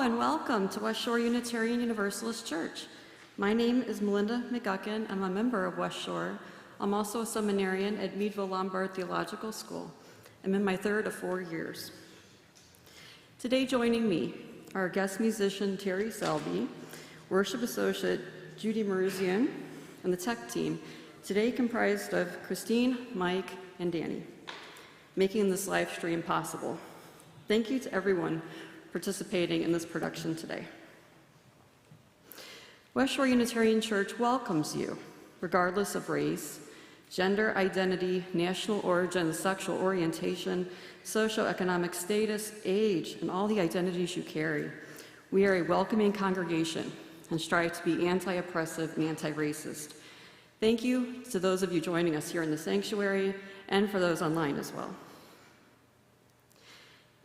and welcome to West Shore Unitarian Universalist Church. My name is Melinda McGucken. I'm a member of West Shore. I'm also a seminarian at Meadville Lombard Theological School. I'm in my third of 4 years. Today joining me are guest musician Terry Selby, worship associate Judy Maruzian, and the tech team, today comprised of Christine, Mike, and Danny, making this live stream possible. Thank you to everyone participating in this production today. West Shore Unitarian Church welcomes you, regardless of race, gender identity, national origin, sexual orientation, socioeconomic status, age, and all the identities you carry. We are a welcoming congregation and strive to be anti-oppressive and anti-racist. Thank you to those of you joining us here in the sanctuary and for those online as well.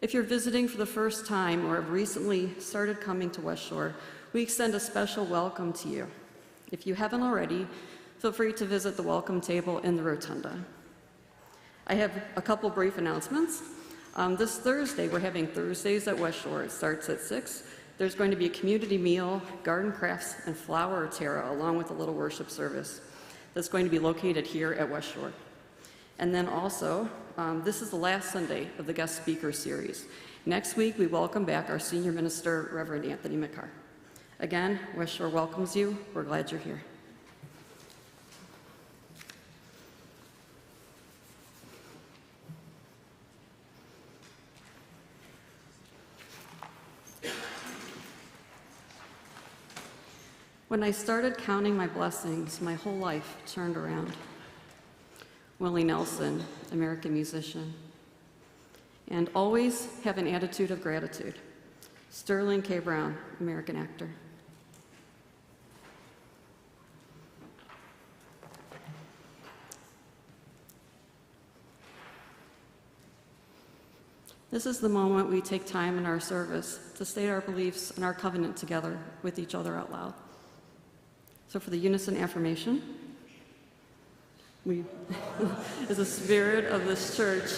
If you're visiting for the first time or have recently started coming to West Shore, we extend a special welcome to you. If you haven't already, feel free to visit the welcome table in the rotunda. I have a couple brief announcements. This Thursday, we're having Thursdays at West Shore. It starts at 6. There's going to be a community meal, garden crafts, and flower terra, along with a little worship service that's going to be located here at West Shore. And then also, this is the last Sunday of the guest speaker series. Next week, we welcome back our senior minister, Reverend Anthony McCarr. Again, West Shore welcomes you. We're glad you're here. When I started counting my blessings, my whole life turned around. Willie Nelson, American musician. And always have an attitude of gratitude. Sterling K. Brown, American actor. This is the moment we take time in our service to state our beliefs and our covenant together with each other out loud. So for the unison affirmation, we is the spirit of this church,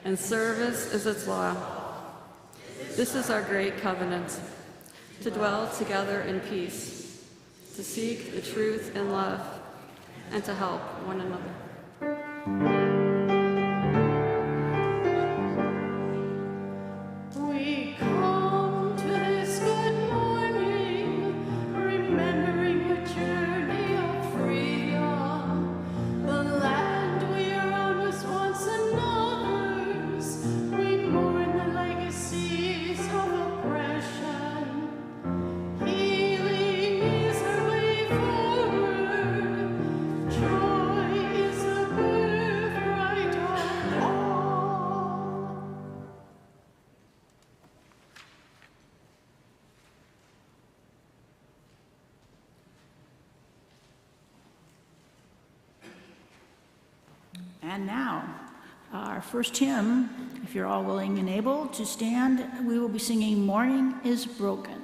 and service is its law. This is our great covenant, to dwell together in peace, to seek the truth in love, and to help one another. And now, our first hymn, if you're all willing and able to stand, we will be singing Morning is Broken.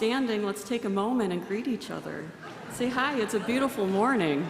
standing, let's take a moment and greet each other. Say hi, it's a beautiful morning.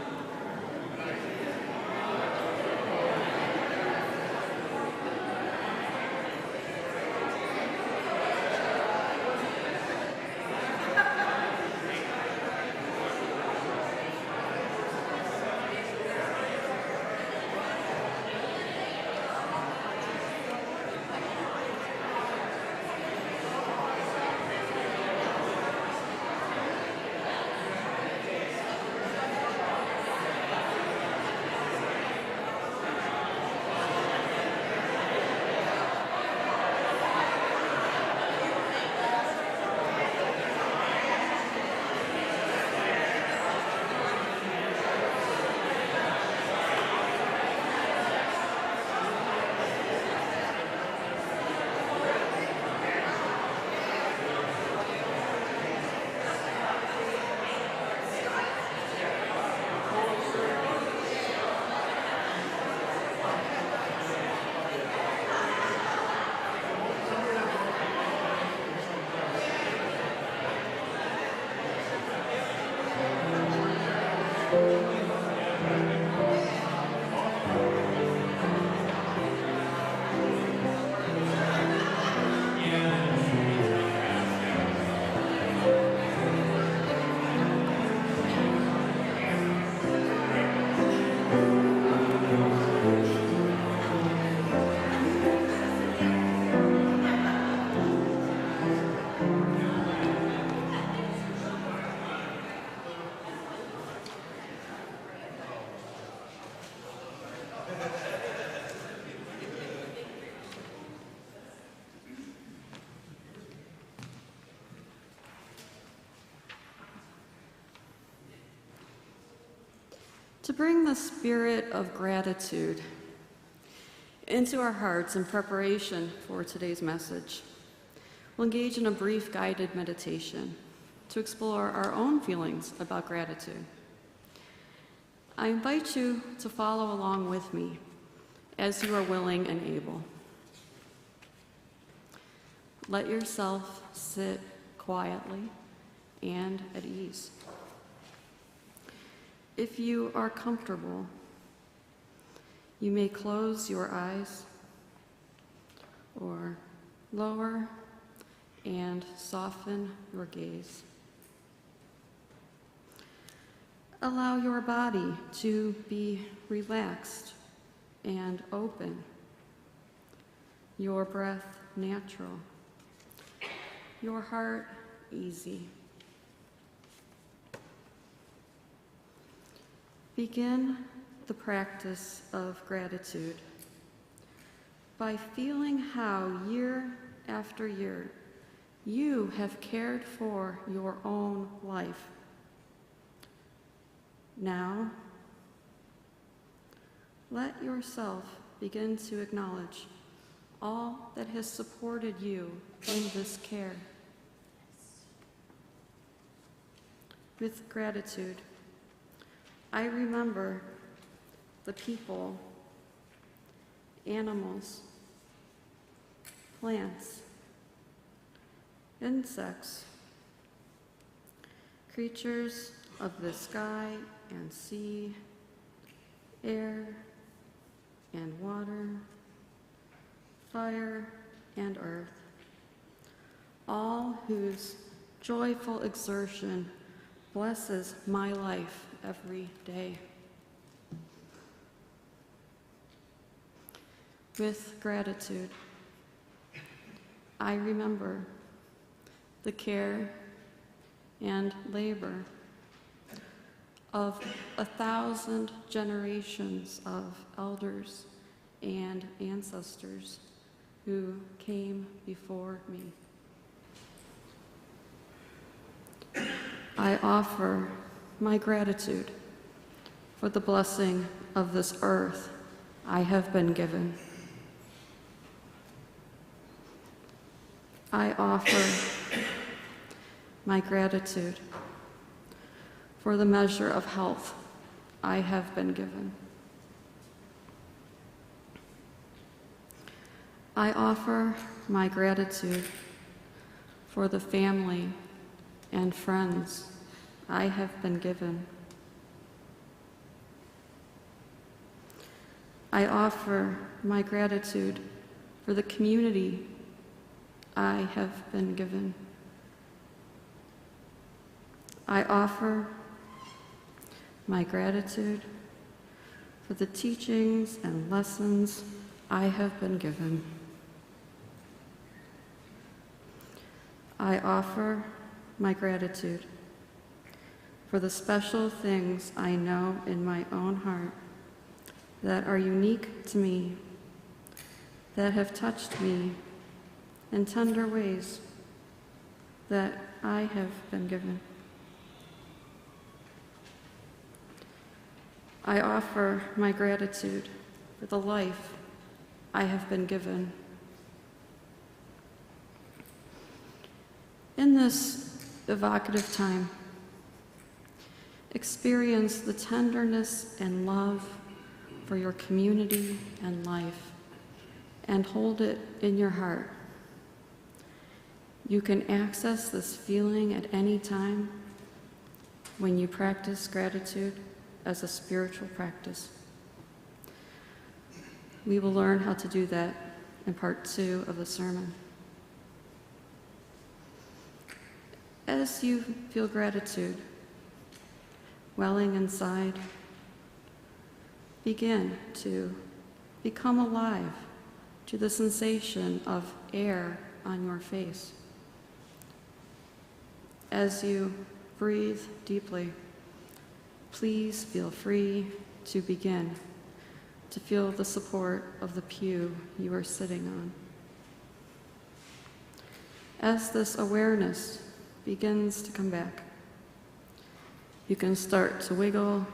To bring the spirit of gratitude into our hearts in preparation for today's message, we'll engage in a brief guided meditation to explore our own feelings about gratitude. I invite you to follow along with me as you are willing and able. Let yourself sit quietly and at ease. If you are comfortable, you may close your eyes or lower and soften your gaze. Allow your body to be relaxed and open, your breath natural, your heart easy. Begin the practice of gratitude by feeling how year after year you have cared for your own life. Now, let yourself begin to acknowledge all that has supported you in this care. With gratitude, I remember the people, animals, plants, insects, creatures of the sky and sea, air and water, fire and earth, all whose joyful exertion blesses my life every day. With gratitude, I remember the care and labor of 1,000 generations of elders and ancestors who came before me. I offer my gratitude for the blessing of this earth I have been given. I offer my gratitude for the measure of health I have been given. I offer my gratitude for the family and friends I have been given. I offer my gratitude for the community I have been given. I offer my gratitude for the teachings and lessons I have been given. I offer my gratitude for the special things I know in my own heart that are unique to me, that have touched me in tender ways that I have been given. I offer my gratitude for the life I have been given. In this evocative time, experience the tenderness and love for your community and life, and hold it in your heart. You can access this feeling at any time when you practice gratitude as a spiritual practice. We will learn how to do that in part 2 of the sermon. As you feel gratitude welling inside, begin to become alive to the sensation of air on your face. As you breathe deeply, please feel free to begin to feel the support of the pew you are sitting on. As this awareness begins to come back, you can start to wiggle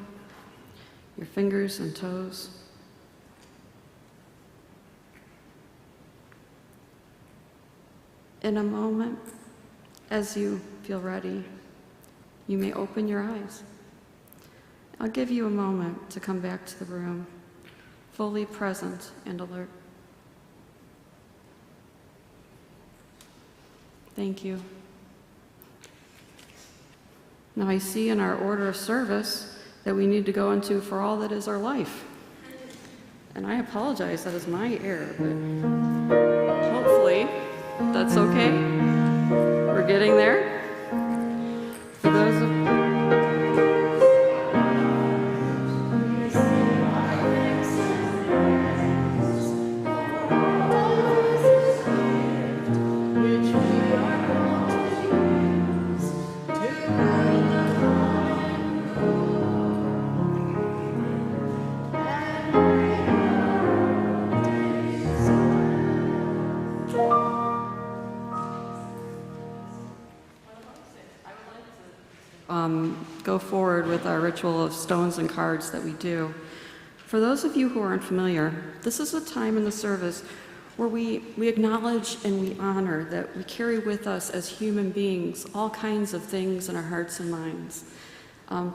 your fingers and toes. In a moment, as you feel ready, you may open your eyes. I'll give you a moment to come back to the room, fully present and alert. Thank you. Now I see in our order of service that we need to go into for all that is our life. And I apologize, that is my error, but hopefully that's okay. We're getting there. For those of go forward with our ritual of stones and cards that we do. For those of you who aren't familiar, this is a time in the service where we acknowledge and we honor that we carry with us as human beings all kinds of things in our hearts and minds.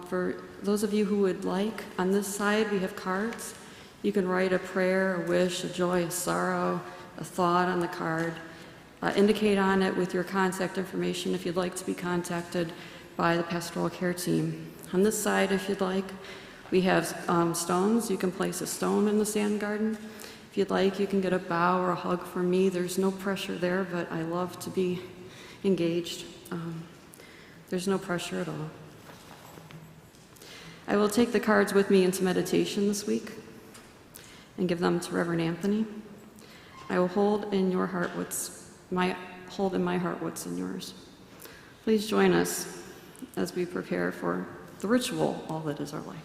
For those of you who would like, on this side we have cards. You can write a prayer, a wish, a joy, a sorrow, a thought on the card. Indicate on it with your contact information if you'd like to be contacted by the pastoral care team. On this side, if you'd like, we have stones. You can place a stone in the sand garden. If you'd like, you can get a bow or a hug from me. There's no pressure there, but I love to be engaged. There's no pressure at all. I will take the cards with me into meditation this week and give them to Reverend Anthony. I will hold in your heart what's my heart what's in yours. Please join us as we prepare for the ritual, all that is our life.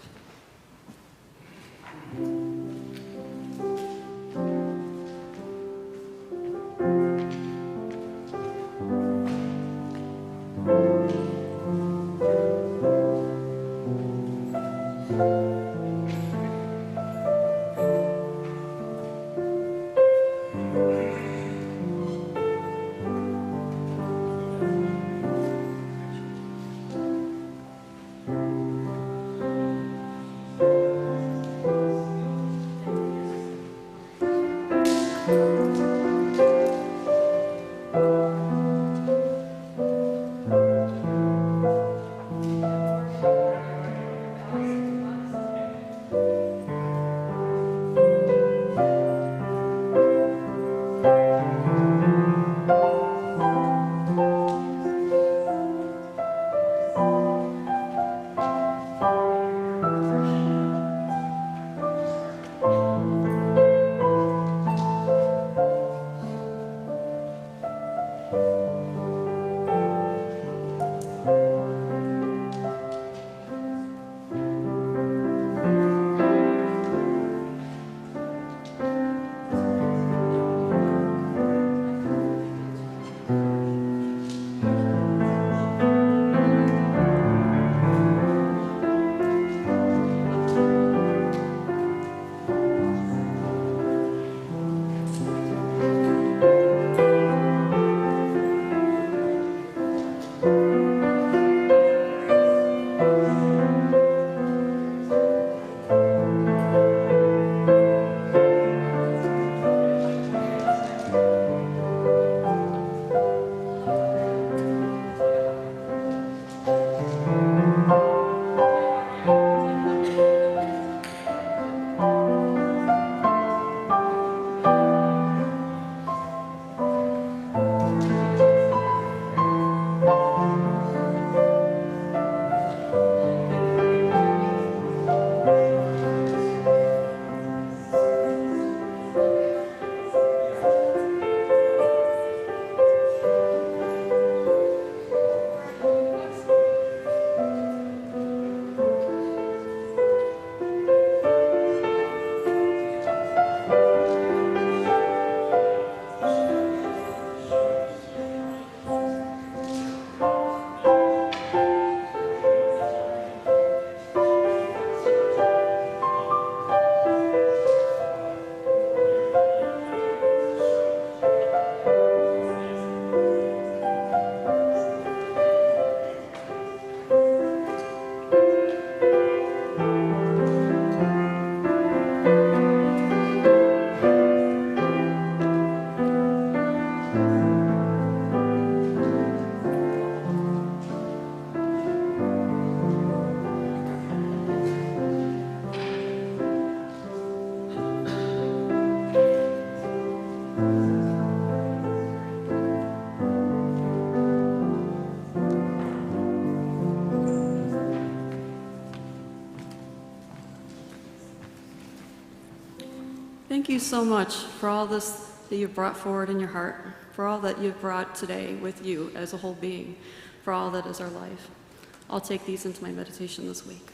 Thank you so much for all this that you've brought forward in your heart, for all that you've brought today with you as a whole being, for all that is our life. I'll take these into my meditation this week.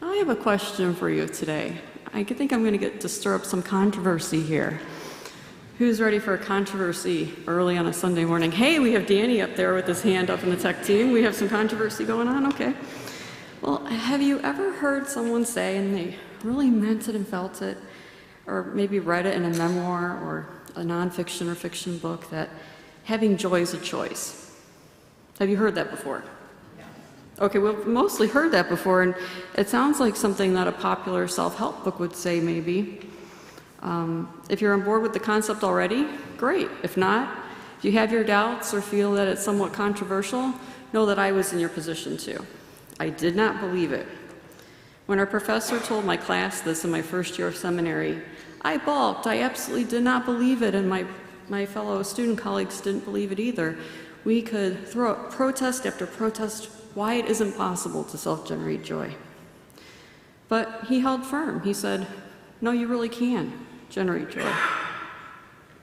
I have a question for you today. I think I'm going to get to stir up some controversy here. Who's ready for a controversy early on a Sunday morning? Hey, we have Danny up there with his hand up in the tech team. We have some controversy going on? Okay. Well, have you ever heard someone say, and they really meant it and felt it, or maybe read it in a memoir or a nonfiction or fiction book, that having joy is a choice? Have you heard that before? Okay, we've mostly heard that before, and it sounds like something that a popular self-help book would say, maybe. If you're on board with the concept already, great. If not, if you have your doubts or feel that it's somewhat controversial, know that I was in your position too. I did not believe it. When our professor told my class this in my first year of seminary, I balked. I absolutely did not believe it, and my fellow student colleagues didn't believe it either. We could throw up protest after protest why it isn't possible to self-generate joy. But he held firm. He said, no, you really can generate joy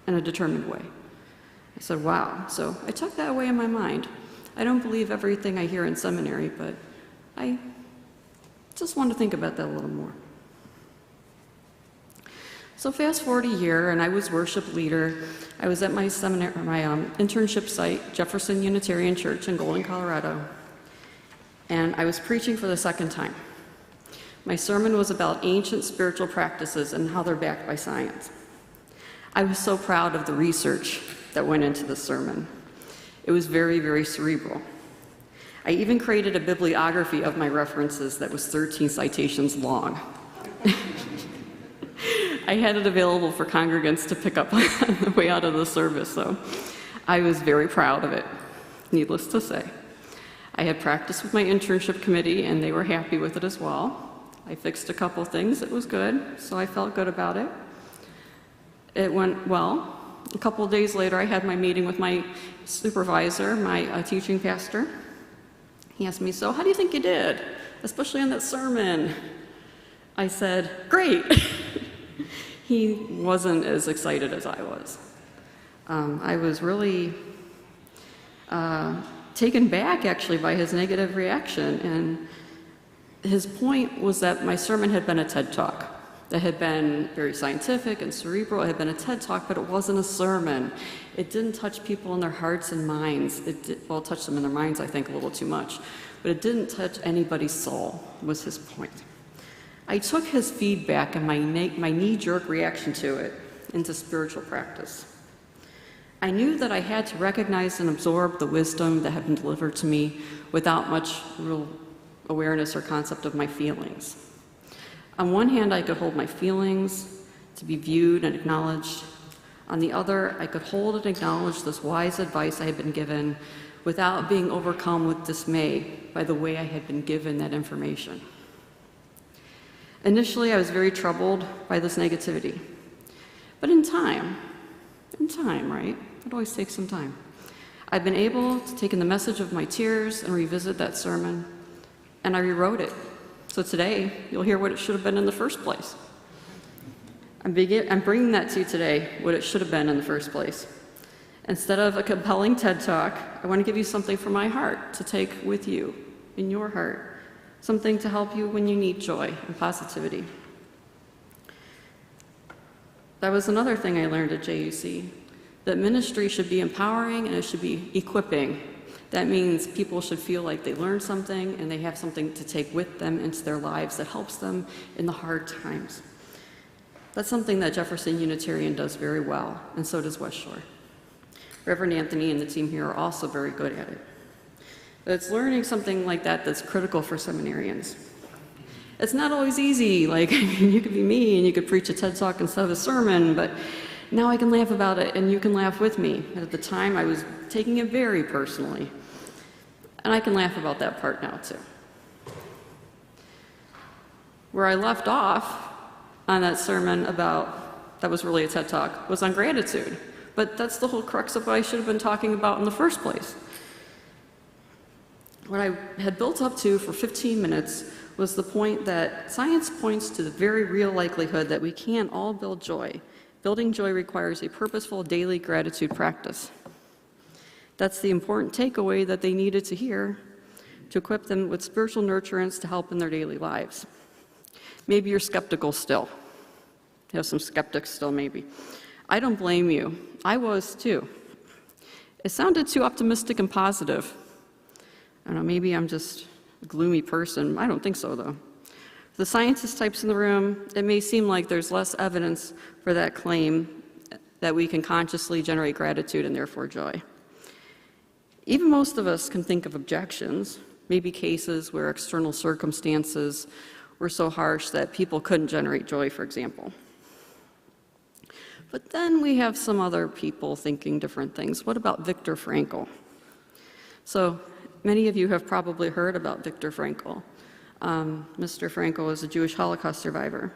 in a determined way. I said, wow. So I took that away in my mind. I don't believe everything I hear in seminary, but I just want to think about that a little more. So fast forward a year, and I was worship leader. I was at my seminary, my internship site, Jefferson Unitarian Church in Golden, Colorado. And I was preaching for the second time. My sermon was about ancient spiritual practices and how they're backed by science. I was so proud of the research that went into the sermon. It was very, very cerebral. I even created a bibliography of my references that was 13 citations long. I had it available for congregants to pick up on the way out of the service, so I was very proud of it, needless to say. I had practiced with my internship committee, and they were happy with it as well. I fixed a couple things. It was good, so I felt good about it. It went well. A couple of days later, I had my meeting with my supervisor, my teaching pastor. He asked me, so how do you think you did, especially on that sermon? I said, great. He wasn't as excited as I was. I was really taken back, actually, by his negative reaction. And his point was that my sermon had been a TED Talk. That had been very scientific and cerebral. It had been a TED Talk, but it wasn't a sermon. It didn't touch people in their hearts and minds. Well, it touched them in their minds, I think, a little too much. But it didn't touch anybody's soul, was his point. I took his feedback and my knee-jerk reaction to it into spiritual practice. I knew that I had to recognize and absorb the wisdom that had been delivered to me without much real awareness or concept of my feelings. On one hand, I could hold my feelings to be viewed and acknowledged. On the other, I could hold and acknowledge this wise advice I had been given without being overcome with dismay by the way I had been given that information. Initially, I was very troubled by this negativity. But in time, right? It always takes some time. I've been able to take in the message of my tears and revisit that sermon, and I rewrote it. So today, you'll hear what it should have been in the first place. I'm bringing that to you today, what it should have been in the first place. Instead of a compelling TED Talk, I want to give you something from my heart to take with you in your heart, something to help you when you need joy and positivity. That was another thing I learned at JUC, that ministry should be empowering and it should be equipping, That means people should feel like they learned something and they have something to take with them into their lives that helps them in the hard times. That's something that Jefferson Unitarian does very well, and so does West Shore. Reverend Anthony and the team here are also very good at it. But it's learning something like that that's critical for seminarians. It's not always easy. Like, you could be me and you could preach a TED Talk instead of a sermon, but now I can laugh about it and you can laugh with me. And at the time, I was taking it very personally. And I can laugh about that part now, too. Where I left off on that sermon that was really a TED Talk, was on gratitude. But that's the whole crux of what I should have been talking about in the first place. What I had built up to for 15 minutes was the point that science points to the very real likelihood that we can all build joy. Building joy requires a purposeful daily gratitude practice. That's the important takeaway that they needed to hear to equip them with spiritual nurturance to help in their daily lives. Maybe you're skeptical still. You have some skeptics still, maybe. I don't blame you. I was too. It sounded too optimistic and positive. I don't know, maybe I'm just a gloomy person. I don't think so, though. For the scientist types in the room, it may seem like there's less evidence for that claim that we can consciously generate gratitude and therefore joy. Even most of us can think of objections, maybe cases where external circumstances were so harsh that people couldn't generate joy, for example. But then we have some other people thinking different things. What about Viktor Frankl? So many of you have probably heard about Viktor Frankl. Mr. Frankl is a Jewish Holocaust survivor.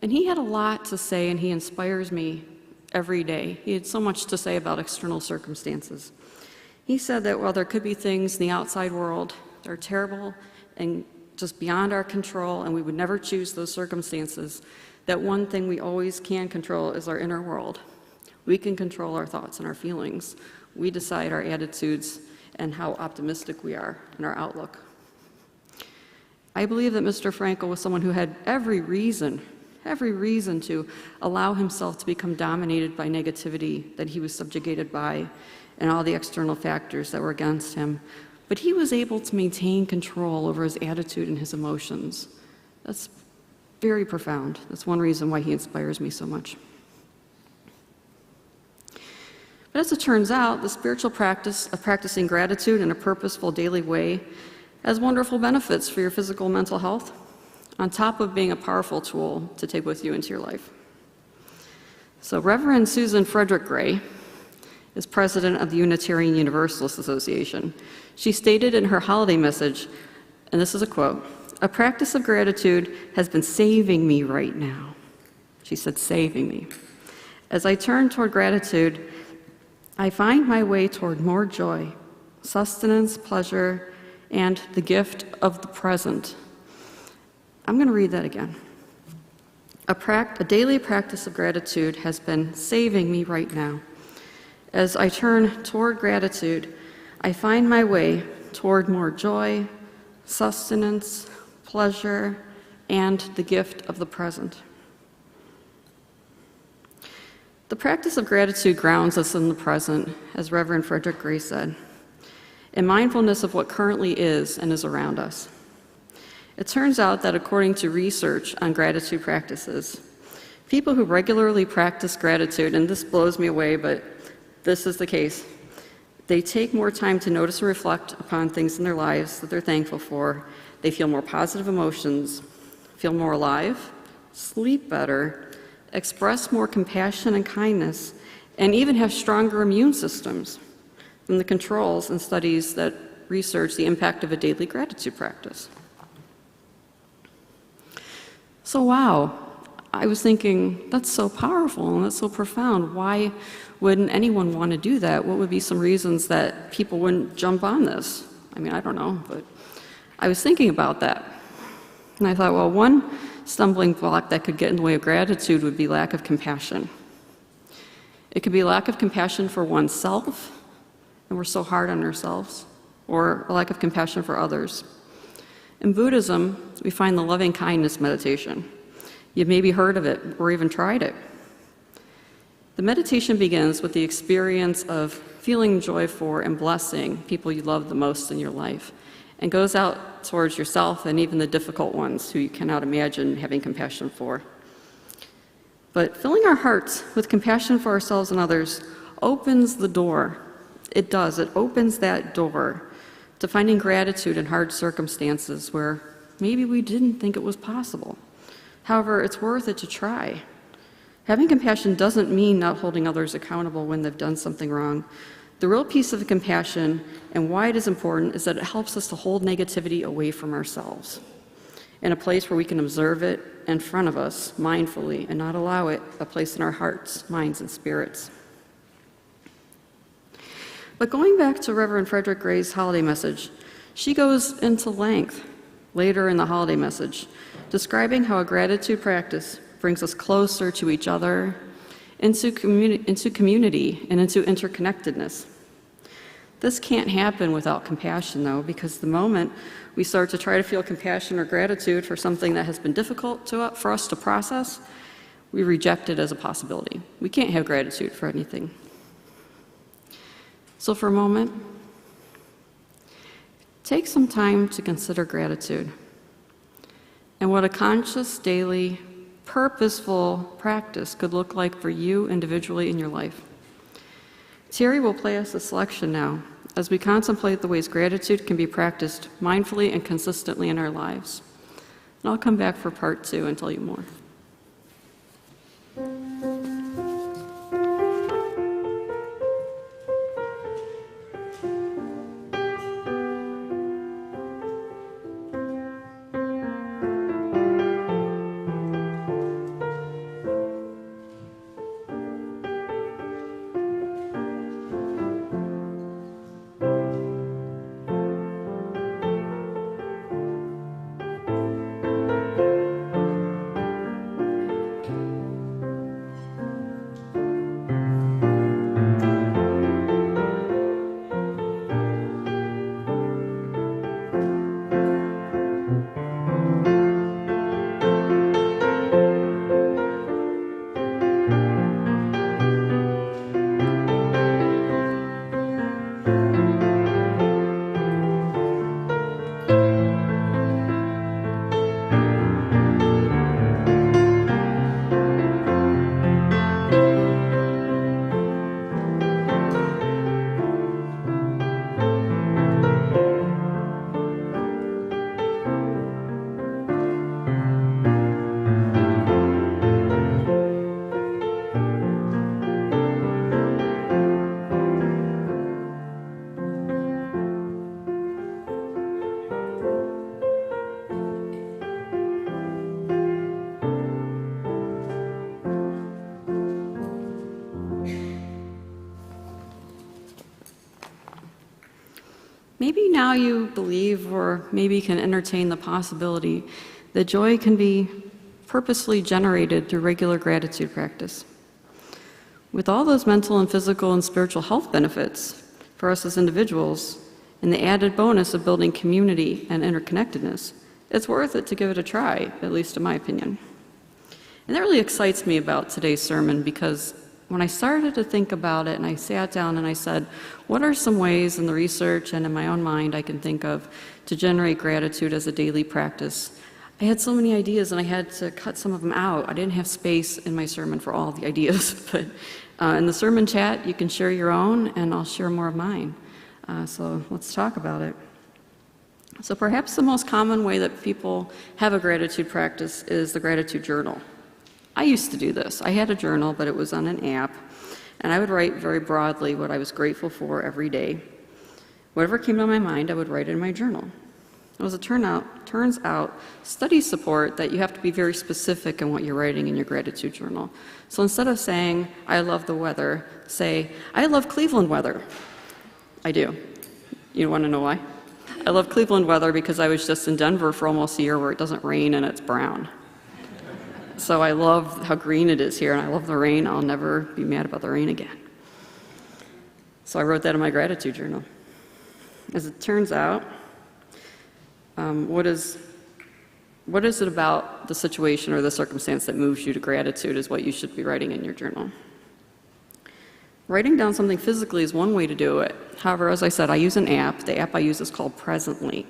And he had a lot to say, and he inspires me every day. He had so much to say about external circumstances. He said that while there could be things in the outside world that are terrible and just beyond our control, and we would never choose those circumstances, that one thing we always can control is our inner world. We can control our thoughts and our feelings. We decide our attitudes and how optimistic we are in our outlook. I believe that Mr. Frankl was someone who had every reason to allow himself to become dominated by negativity that he was subjugated by and all the external factors that were against him. But he was able to maintain control over his attitude and his emotions. That's very profound. That's one reason why he inspires me so much. But as it turns out, the spiritual practice of practicing gratitude in a purposeful daily way has wonderful benefits for your physical and mental health, on top of being a powerful tool to take with you into your life. So Reverend Susan Frederick Gray is president of the Unitarian Universalist Association. She stated in her holiday message, and this is a quote, "A practice of gratitude has been saving me right now." She said, saving me. "As I turn toward gratitude, I find my way toward more joy, sustenance, pleasure, and the gift of the present." I'm going to read that again. A daily practice of gratitude has been saving me right now. As I turn toward gratitude, I find my way toward more joy, sustenance, pleasure, and the gift of the present. The practice of gratitude grounds us in the present, as Reverend Frederick Gray said, in mindfulness of what currently is and is around us. It turns out that according to research on gratitude practices, people who regularly practice gratitude, and this blows me away, but this is the case, they take more time to notice and reflect upon things in their lives that they're thankful for. They feel more positive emotions, feel more alive, sleep better, express more compassion and kindness, and even have stronger immune systems than the controls and studies that research the impact of a daily gratitude practice. So wow, I was thinking, that's so powerful and that's so profound. Why wouldn't anyone want to do that? What would be some reasons that people wouldn't jump on this? I mean, I don't know, but I was thinking about that. And I thought, well, one stumbling block that could get in the way of gratitude would be lack of compassion. It could be lack of compassion for oneself, and we're so hard on ourselves, or a lack of compassion for others. In Buddhism, we find the loving kindness meditation. You've maybe heard of it or even tried it. The meditation begins with the experience of feeling joy for and blessing people you love the most in your life, and goes out towards yourself and even the difficult ones who you cannot imagine having compassion for. But filling our hearts with compassion for ourselves and others opens the door. It does. It opens that door to finding gratitude in hard circumstances where maybe we didn't think it was possible. However, it's worth it to try. Having compassion doesn't mean not holding others accountable when they've done something wrong. The real piece of compassion and why it is important is that it helps us to hold negativity away from ourselves in a place where we can observe it in front of us mindfully and not allow it a place in our hearts, minds, and spirits. But going back to Reverend Frederick Gray's holiday message, she goes into length later in the holiday message, describing how a gratitude practice brings us closer to each other, into community, and into interconnectedness. This can't happen without compassion, though, because the moment we start to try to feel compassion or gratitude for something that has been difficult for us to process, we reject it as a possibility. We can't have gratitude for anything. So for a moment, take some time to consider gratitude and what a conscious, daily, purposeful practice could look like for you individually in your life. Terry will play us a selection now as we contemplate the ways gratitude can be practiced mindfully and consistently in our lives. And I'll come back for part 2 and tell you more. Maybe now you believe or maybe can entertain the possibility that joy can be purposely generated through regular gratitude practice. With all those mental and physical and spiritual health benefits for us as individuals, and the added bonus of building community and interconnectedness, it's worth it to give it a try, at least in my opinion. And that really excites me about today's sermon because when I started to think about it and I sat down and I said, what are some ways in the research and in my own mind I can think of to generate gratitude as a daily practice? I had so many ideas and I had to cut some of them out. I didn't have space in my sermon for all the ideas, but in the sermon chat you can share your own and I'll share more of mine. So let's talk about it. So perhaps the most common way that people have a gratitude practice is the gratitude journal. I used to do this. I had a journal, but it was on an app, and I would write very broadly what I was grateful for every day. Whatever came to my mind, I would write in my journal. As it turns out, studies support that you have to be very specific in what you're writing in your gratitude journal. So instead of saying, I love the weather, say, I love Cleveland weather. I do. You want to know why? I love Cleveland weather because I was just in Denver for almost a year where it doesn't rain and it's brown. So I love how green it is here, and I love the rain. I'll never be mad about the rain again. So I wrote that in my gratitude journal. As it turns out, what is it about the situation or the circumstance that moves you to gratitude is what you should be writing in your journal. Writing down something physically is one way to do it. However, as I said, I use an app. The app I use is called Presently.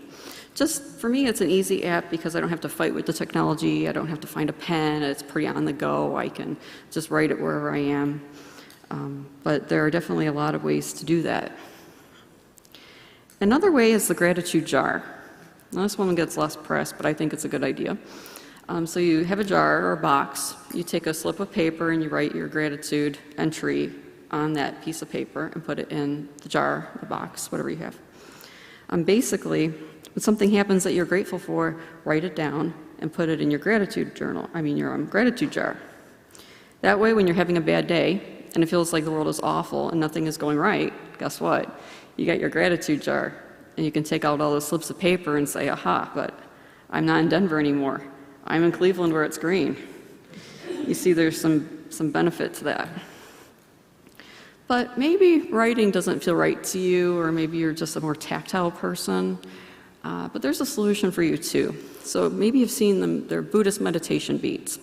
Just for me, it's an easy app because I don't have to fight with the technology. I don't have to find a pen. It's pretty on the go. I can just write it wherever I am. But there are definitely a lot of ways to do that. Another way is the gratitude jar. Now, this one gets less press, but I think it's a good idea. So you have a jar or a box. You take a slip of paper and you write your gratitude entry on that piece of paper and put it in the jar, the box, whatever you have. Basically, when something happens that you're grateful for, write it down and put it in your gratitude journal, your gratitude jar. That way, when you're having a bad day and it feels like the world is awful and nothing is going right, guess what? You got your gratitude jar and you can take out all those slips of paper and say, aha, but I'm not in Denver anymore. I'm in Cleveland where it's green. You see there's some benefit to that. But maybe writing doesn't feel right to you, or maybe you're just a more tactile person. But there's a solution for you too. So maybe you've seen them, they're Buddhist meditation beads.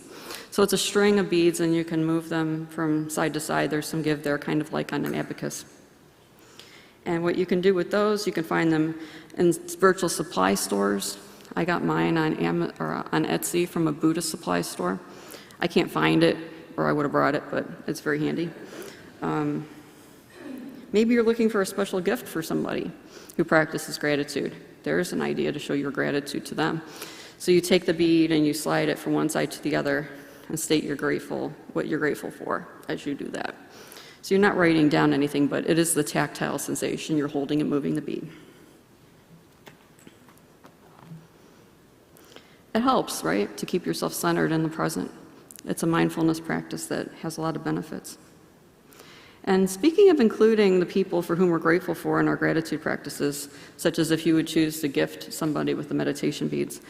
So it's a string of beads and you can move them from side to side. There's some give there, kind of like on an abacus. And what you can do with those, you can find them in spiritual supply stores. I got mine on Etsy from a Buddhist supply store. I can't find it, or I would have brought it, but it's very handy. Maybe you're looking for a special gift for somebody who practices gratitude. There's an idea to show your gratitude to them. So you take the bead and you slide it from one side to the other and state what you're grateful for as you do that. So you're not writing down anything, but it is the tactile sensation. You're holding and moving the bead. It helps, right, to keep yourself centered in the present. It's a mindfulness practice that has a lot of benefits. And speaking of including the people for whom we're grateful for in our gratitude practices, such as if you would choose to gift somebody with the meditation beads,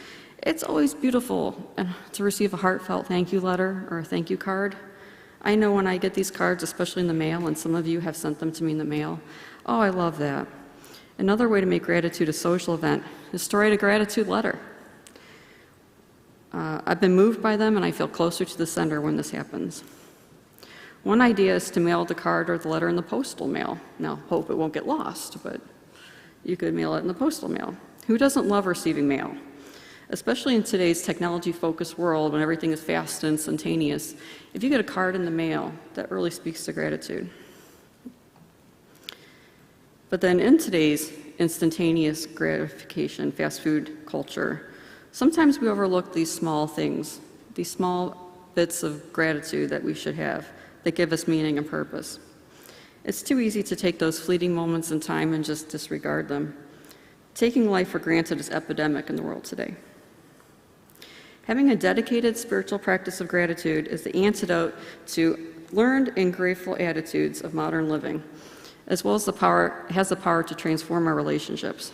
it's always beautiful to receive a heartfelt thank you letter or a thank you card. I know when I get these cards, especially in the mail, and some of you have sent them to me in the mail, oh, I love that. Another way to make gratitude a social event is to write a gratitude letter. I've been moved by them and I feel closer to the sender when this happens. One idea is to mail the card or the letter in the postal mail. Now, hope it won't get lost, but you could mail it in the postal mail. Who doesn't love receiving mail? Especially in today's technology-focused world when everything is fast and instantaneous. If you get a card in the mail, that really speaks to gratitude. But then in today's instantaneous gratification, fast food culture, sometimes we overlook these small things, these small bits of gratitude that we should have that give us meaning and purpose. It's too easy to take those fleeting moments in time and just disregard them. Taking life for granted is epidemic in the world today. Having a dedicated spiritual practice of gratitude is the antidote to learned and grateful attitudes of modern living, as well as has the power to transform our relationships.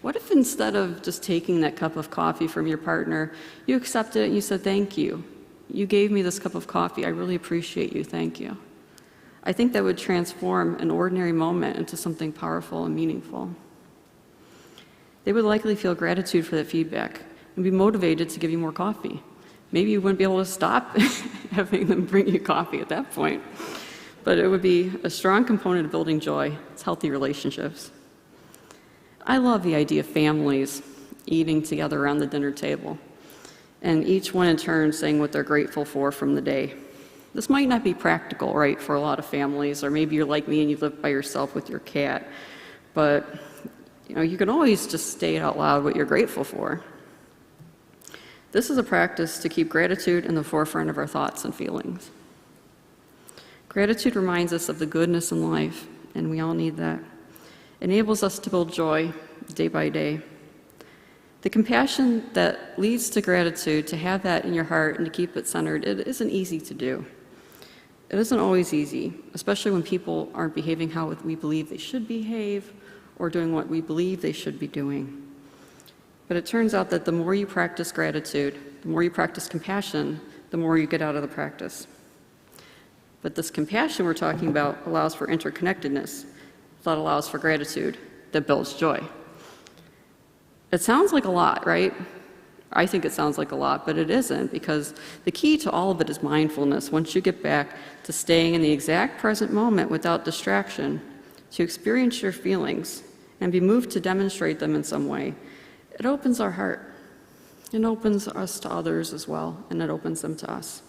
What if instead of just taking that cup of coffee from your partner, you accepted it and you said, thank you. You gave me this cup of coffee. I really appreciate you. Thank you. I think that would transform an ordinary moment into something powerful and meaningful. They would likely feel gratitude for that feedback and be motivated to give you more coffee. Maybe you wouldn't be able to stop having them bring you coffee at that point, but it would be a strong component of building joy. It's healthy relationships. I love the idea of families eating together around the dinner table, and each one in turn saying what they're grateful for from the day. This might not be practical, right, for a lot of families, or maybe you're like me and you live by yourself with your cat, but you can always just state out loud what you're grateful for. This is a practice to keep gratitude in the forefront of our thoughts and feelings. Gratitude reminds us of the goodness in life, and we all need that. It enables us to build joy day by day. The compassion that leads to gratitude, to have that in your heart and to keep it centered, it isn't easy to do. It isn't always easy, especially when people aren't behaving how we believe they should behave or doing what we believe they should be doing. But it turns out that the more you practice gratitude, the more you practice compassion, the more you get out of the practice. But this compassion we're talking about allows for interconnectedness, that allows for gratitude, that builds joy. It sounds like a lot, right? I think it sounds like a lot, but it isn't, because the key to all of it is mindfulness. Once you get back to staying in the exact present moment without distraction, to experience your feelings and be moved to demonstrate them in some way, it opens our heart. It opens us to others as well, and it opens them to us.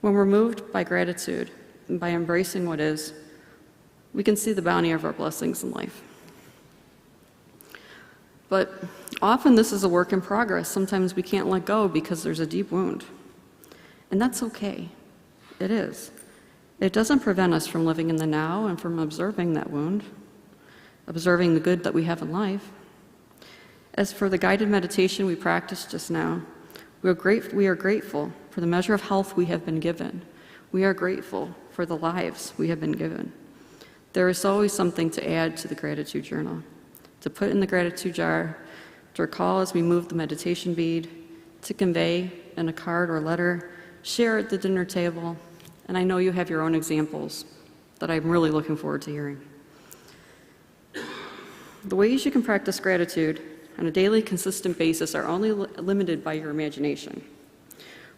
When we're moved by gratitude and by embracing what is, we can see the bounty of our blessings in life. But often this is a work in progress. Sometimes we can't let go because there's a deep wound. And that's okay. It is. It doesn't prevent us from living in the now and from observing that wound, observing the good that we have in life. As for the guided meditation we practiced just now, we are grateful for the measure of health we have been given. We are grateful for the lives we have been given. There is always something to add to the gratitude journal, to put in the gratitude jar, to recall as we move the meditation bead, to convey in a card or letter, share at the dinner table, and I know you have your own examples that I'm really looking forward to hearing. The ways you can practice gratitude on a daily, consistent basis are only limited by your imagination.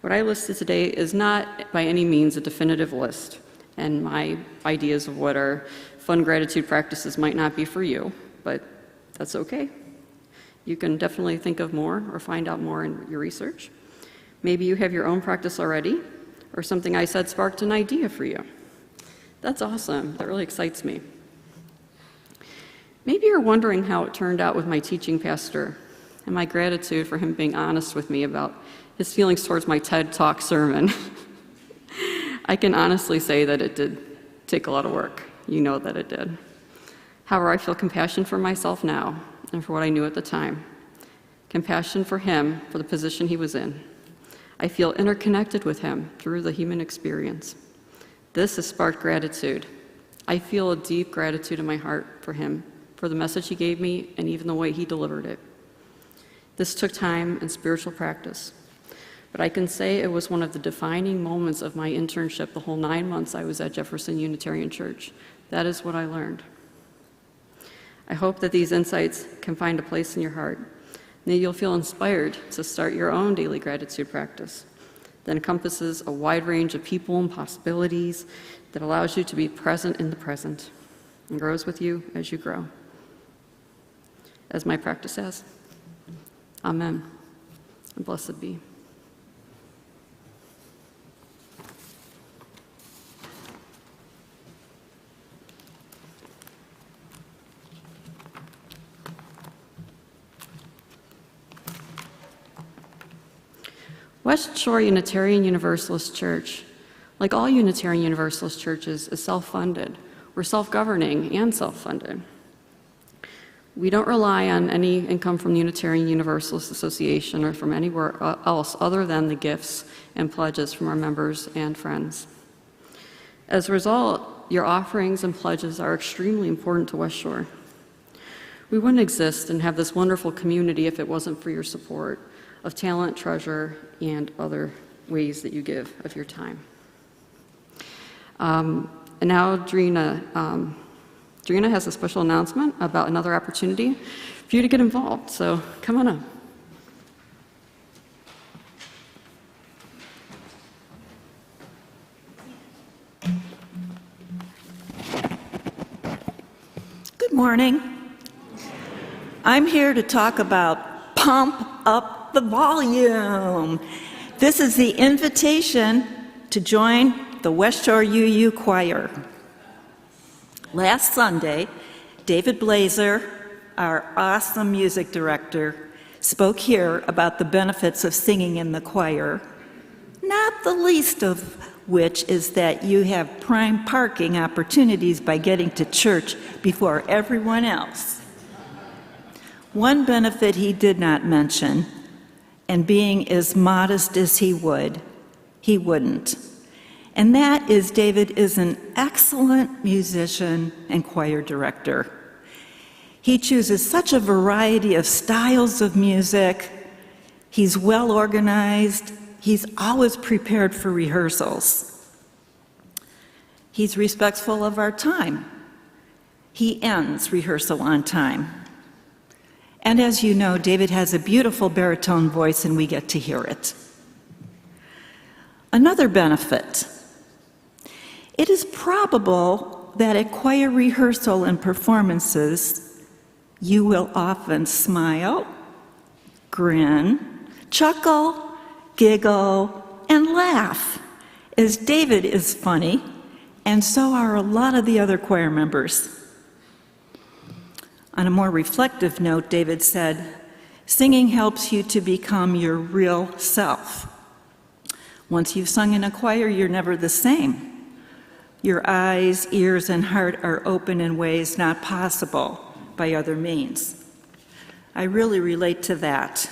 What I listed today is not by any means a definitive list, and my ideas of what are fun gratitude practices might not be for you, but that's okay. You can definitely think of more or find out more in your research. Maybe you have your own practice already, or something I said sparked an idea for you. That's awesome. That really excites me. Maybe you're wondering how it turned out with my teaching pastor and my gratitude for him being honest with me about his feelings towards my TED Talk sermon. I can honestly say that it did take a lot of work. You know that it did. However, I feel compassion for myself now and for what I knew at the time. Compassion for him, for the position he was in. I feel interconnected with him through the human experience. This has sparked gratitude. I feel a deep gratitude in my heart for him, for the message he gave me, and even the way he delivered it. This took time and spiritual practice, but I can say it was one of the defining moments of my internship the whole 9 months I was at Jefferson Unitarian Church. That is what I learned. I hope that these insights can find a place in your heart, and that you'll feel inspired to start your own daily gratitude practice that encompasses a wide range of people and possibilities, that allows you to be present in the present and grows with you as you grow. As my practice says, amen, and blessed be. West Shore Unitarian Universalist Church, like all Unitarian Universalist churches, is self-funded. We're self-governing and self-funded. We don't rely on any income from the Unitarian Universalist Association or from anywhere else other than the gifts and pledges from our members and friends. As a result, your offerings and pledges are extremely important to West Shore. We wouldn't exist and have this wonderful community if it wasn't for your support of talent, treasure, and other ways that you give of your time. And now Drina has a special announcement about another opportunity for you to get involved, so come on up. Good morning. I'm here to talk about Pump Up the Volume. This is the invitation to join the West Shore UU Choir. Last Sunday, David Blazer, our awesome music director, spoke here about the benefits of singing in the choir, not the least of which is that you have prime parking opportunities by getting to church before everyone else. One benefit he did not mention, and being as modest as he wouldn't. And that is David is an excellent musician and choir director. He chooses such a variety of styles of music. He's well organized. He's always prepared for rehearsals. He's respectful of our time. He ends rehearsal on time. And as you know, David has a beautiful baritone voice, and we get to hear it. Another benefit. It is probable that at choir rehearsal and performances, you will often smile, grin, chuckle, giggle, and laugh, as David is funny, and so are a lot of the other choir members. On a more reflective note, David said, "Singing helps you to become your real self. Once you've sung in a choir, you're never the same. Your eyes, ears, and heart are open in ways not possible by other means." I really relate to that.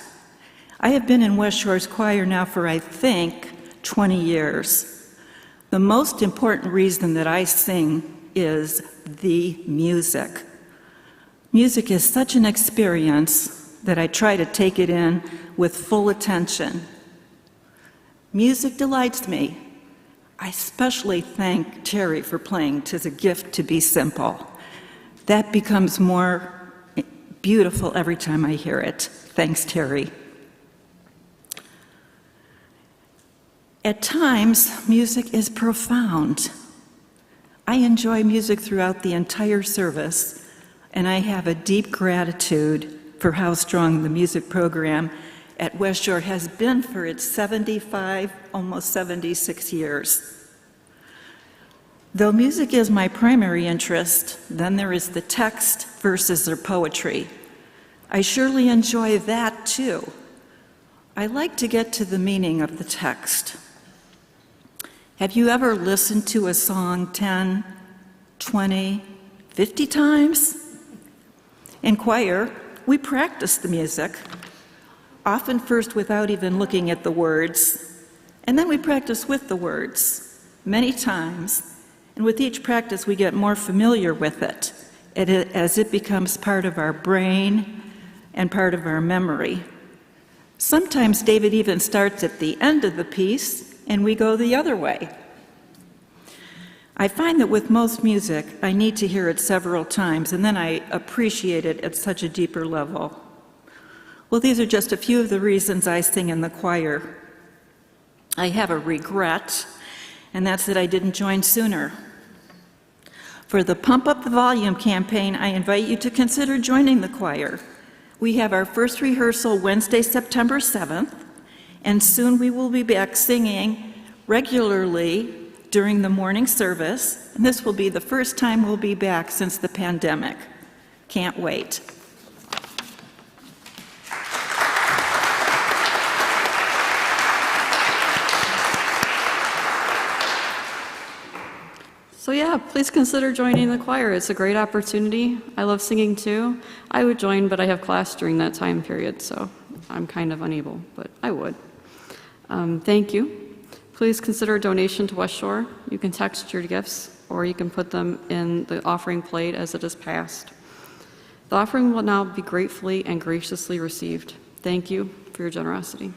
I have been in West Shore's choir now for, I think, 20 years. The most important reason that I sing is the music. Music is such an experience that I try to take it in with full attention. Music delights me. I especially thank Terry for playing "'Tis a Gift to Be Simple." That becomes more beautiful every time I hear it. Thanks, Terry. At times, music is profound. I enjoy music throughout the entire service, and I have a deep gratitude for how strong the music program at West Shore has been for its 75, almost 76 years. Though music is my primary interest, then there is the text, verses, or poetry. I surely enjoy that too. I like to get to the meaning of the text. Have you ever listened to a song 10, 20, 50 times? In choir, we practice the music, often first without even looking at the words, and then we practice with the words many times, and with each practice we get more familiar with it as it becomes part of our brain and part of our memory. Sometimes David even starts at the end of the piece and we go the other way. I find that with most music, I need to hear it several times, and then I appreciate it at such a deeper level. Well, these are just a few of the reasons I sing in the choir. I have a regret, and that's that I didn't join sooner. For the Pump Up the Volume campaign, I invite you to consider joining the choir. We have our first rehearsal Wednesday, September 7th, and soon we will be back singing regularly during the morning service, and this will be the first time we'll be back since the pandemic. Can't wait. So yeah, please consider joining the choir. It's a great opportunity. I love singing too. I would join, but I have class during that time period, so I'm kind of unable, but I would. Thank you. Please consider a donation to West Shore. You can text your gifts, or you can put them in the offering plate as it is passed. The offering will now be gratefully and graciously received. Thank you for your generosity.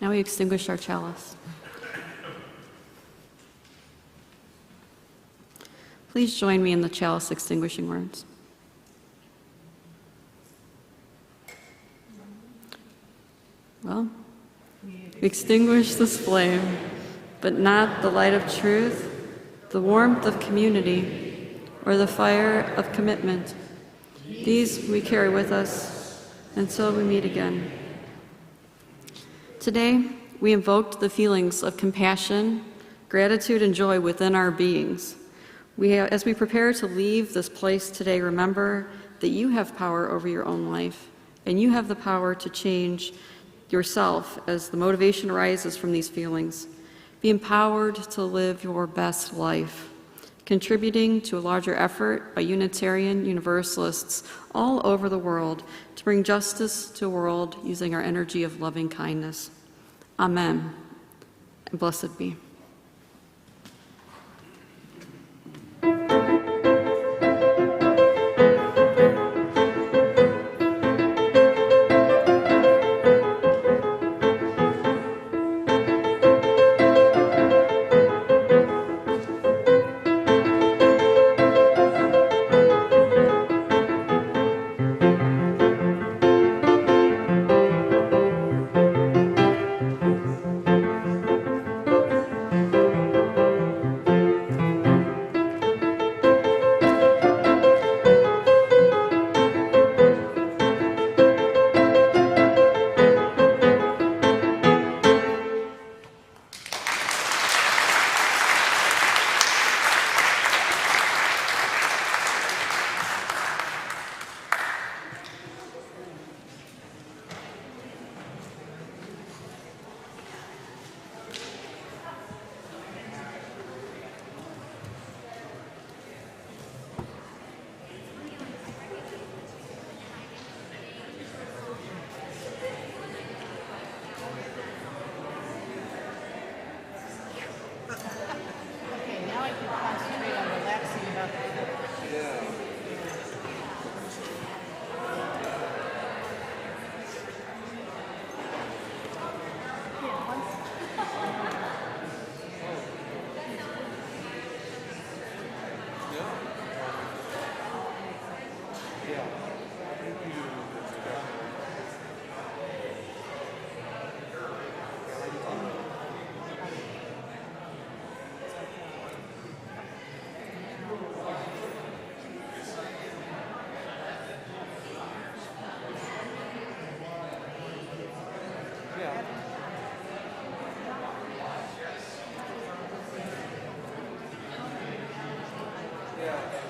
Now we extinguish our chalice. Please join me in the chalice extinguishing words. Well, extinguish this flame, but not the light of truth, the warmth of community, or the fire of commitment. These we carry with us until we meet again. Today, we invoked the feelings of compassion, gratitude, and joy within our beings. As we prepare to leave this place today, remember that you have power over your own life, and you have the power to change yourself as the motivation arises from these feelings. Be empowered to live your best life, contributing to a larger effort by Unitarian Universalists all over the world to bring justice to a world using our energy of loving kindness. Amen, and blessed be. Yeah.